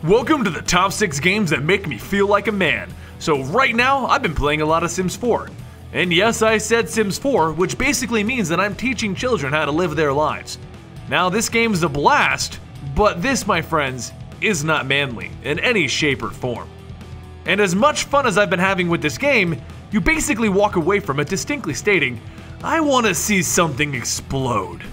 Welcome to the top 6 games that make me feel like a man. So right now, I've been playing a lot of Sims 4. And yes, I said Sims 4, which basically means that I'm teaching children how to live their lives. Now this game is a blast, but this, my friends, is not manly in any shape or form. And as much fun as I've been having with this game, you basically walk away from it distinctly stating, I want to see something explode.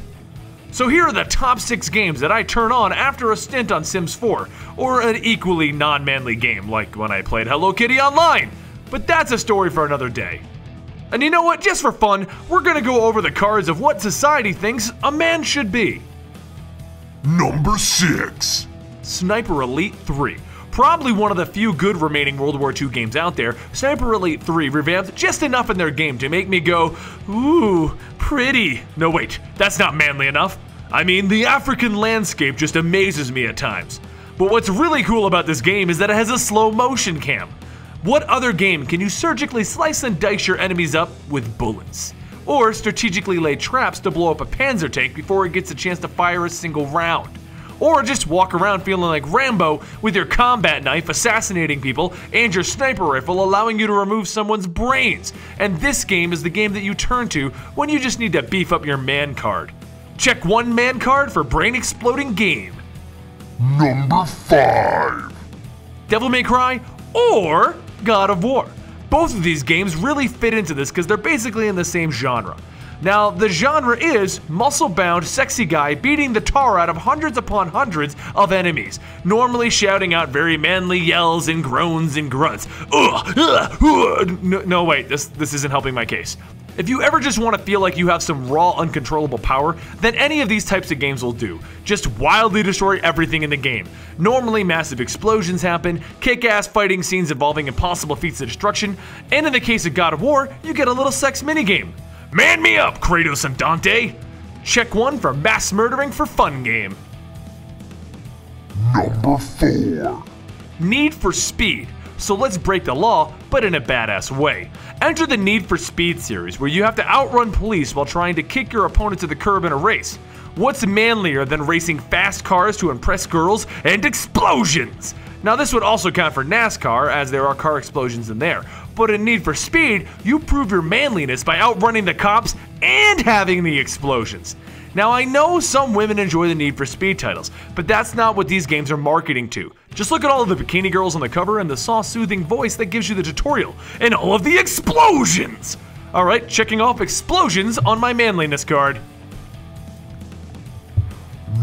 So here are the top 6 games that I turn on after a stint on Sims 4, or an equally non-manly game like when I played Hello Kitty Online, but that's a story for another day. And you know what, just for fun, we're gonna go over the cards of what society thinks a man should be. Number 6. Sniper Elite 3. Probably one of the few good remaining World War II games out there, Sniper Elite 3 revamped just enough in their game to make me go, ooh, pretty. No wait, that's not manly enough. I mean, the African landscape just amazes me at times. But what's really cool about this game is that it has a slow motion cam. What other game can you surgically slice and dice your enemies up with bullets? Or strategically lay traps to blow up a panzer tank before it gets a chance to fire a single round? Or just walk around feeling like Rambo with your combat knife assassinating people and your sniper rifle allowing you to remove someone's brains. And this game is the game that you turn to when you just need to beef up your man card. Check one man card for brain exploding game. Number 5. Devil May Cry or God of War. Both of these games really fit into this because they're basically in the same genre. Now, the genre is muscle-bound, sexy guy beating the tar out of hundreds upon hundreds of enemies, normally shouting out very manly yells and groans and grunts. No, wait, this isn't helping my case. If you ever just want to feel like you have some raw, uncontrollable power, then any of these types of games will do. Just wildly destroy everything in the game. Normally, massive explosions happen, kick-ass fighting scenes involving impossible feats of destruction, and in the case of God of War, you get a little sex minigame. Man me up, Kratos and Dante! Check one for mass murdering for fun game. Number 4. Need for Speed. So let's break the law, but in a badass way. Enter the Need for Speed series, where you have to outrun police while trying to kick your opponent to the curb in a race. What's manlier than racing fast cars to impress girls and explosions? Now this would also count for NASCAR, as there are car explosions in there. But in Need for Speed, you prove your manliness by outrunning the cops and having the explosions. Now I know some women enjoy the Need for Speed titles, but that's not what these games are marketing to. Just look at all of the bikini girls on the cover and the soft soothing voice that gives you the tutorial, and all of the explosions! Alright, checking off explosions on my manliness card.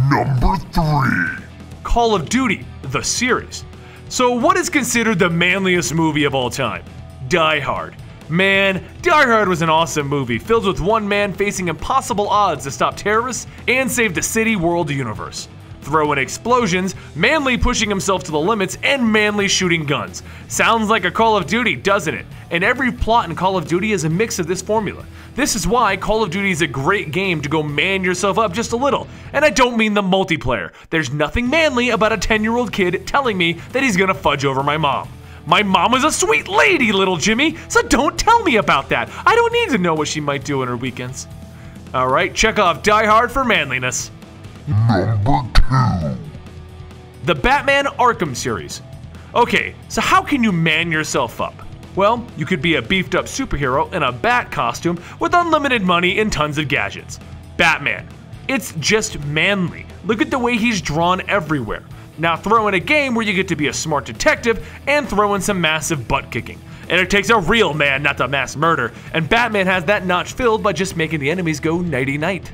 Number 3. Call of Duty, the series. So what is considered the manliest movie of all time? Die Hard. Man, Die Hard was an awesome movie filled with one man facing impossible odds to stop terrorists and save the city, world, universe. Throw in explosions, manly pushing himself to the limits, and manly shooting guns. Sounds like a Call of Duty, doesn't it? And every plot in Call of Duty is a mix of this formula. This is why Call of Duty is a great game to go man yourself up just a little. And I don't mean the multiplayer. There's nothing manly about a 10-year-old kid telling me that he's gonna fudge over my mom. My mom is a sweet lady, little Jimmy, so don't tell me about that. I don't need to know what she might do on her weekends. Alright, check off Die Hard for manliness. Number 2. The Batman Arkham series. Okay, so how can you man yourself up? Well, you could be a beefed up superhero in a bat costume with unlimited money and tons of gadgets. Batman. It's just manly. Look at the way he's drawn everywhere. Now throw in a game where you get to be a smart detective and throw in some massive butt kicking. And it takes a real man not to mass murder, and Batman has that notch filled by just making the enemies go nighty-night.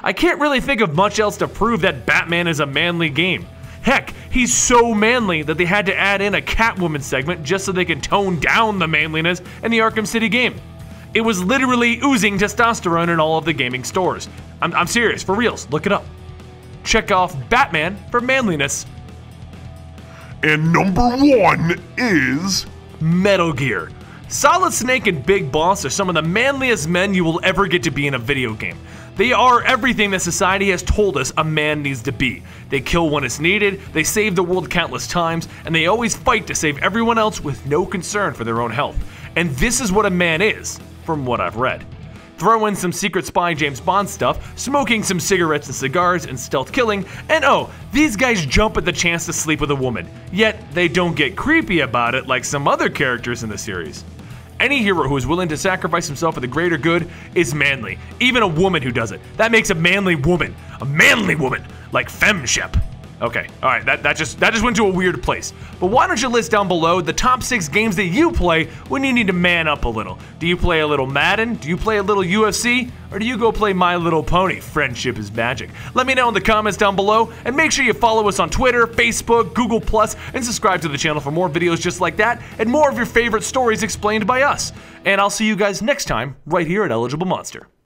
I can't really think of much else to prove that Batman is a manly game. Heck, he's so manly that they had to add in a Catwoman segment just so they could tone down the manliness in the Arkham City game. It was literally oozing testosterone in all of the gaming stores. I'm serious, for reals, look it up. Check off Batman for manliness. And number 1 is Metal Gear. Solid Snake and Big Boss are some of the manliest men you will ever get to be in a video game. They are everything that society has told us a man needs to be. They kill when it's needed, they save the world countless times, and they always fight to save everyone else with no concern for their own health. And this is what a man is, from what I've read. Throw in some secret spy James Bond stuff, smoking some cigarettes and cigars and stealth killing, and oh, these guys jump at the chance to sleep with a woman. Yet, they don't get creepy about it like some other characters in the series. Any hero who is willing to sacrifice himself for the greater good is manly. Even a woman who does it. That makes a manly woman. A manly woman. Like femshep. Okay, alright, that just went to a weird place. But why don't you list down below the top 6 games that you play when you need to man up a little? Do you play a little Madden? Do you play a little UFC? Or do you go play My Little Pony? Friendship is magic. Let me know in the comments down below, and make sure you follow us on Twitter, Facebook, Google+, and subscribe to the channel for more videos just like that, and more of your favorite stories explained by us. And I'll see you guys next time, right here at Eligible Monster.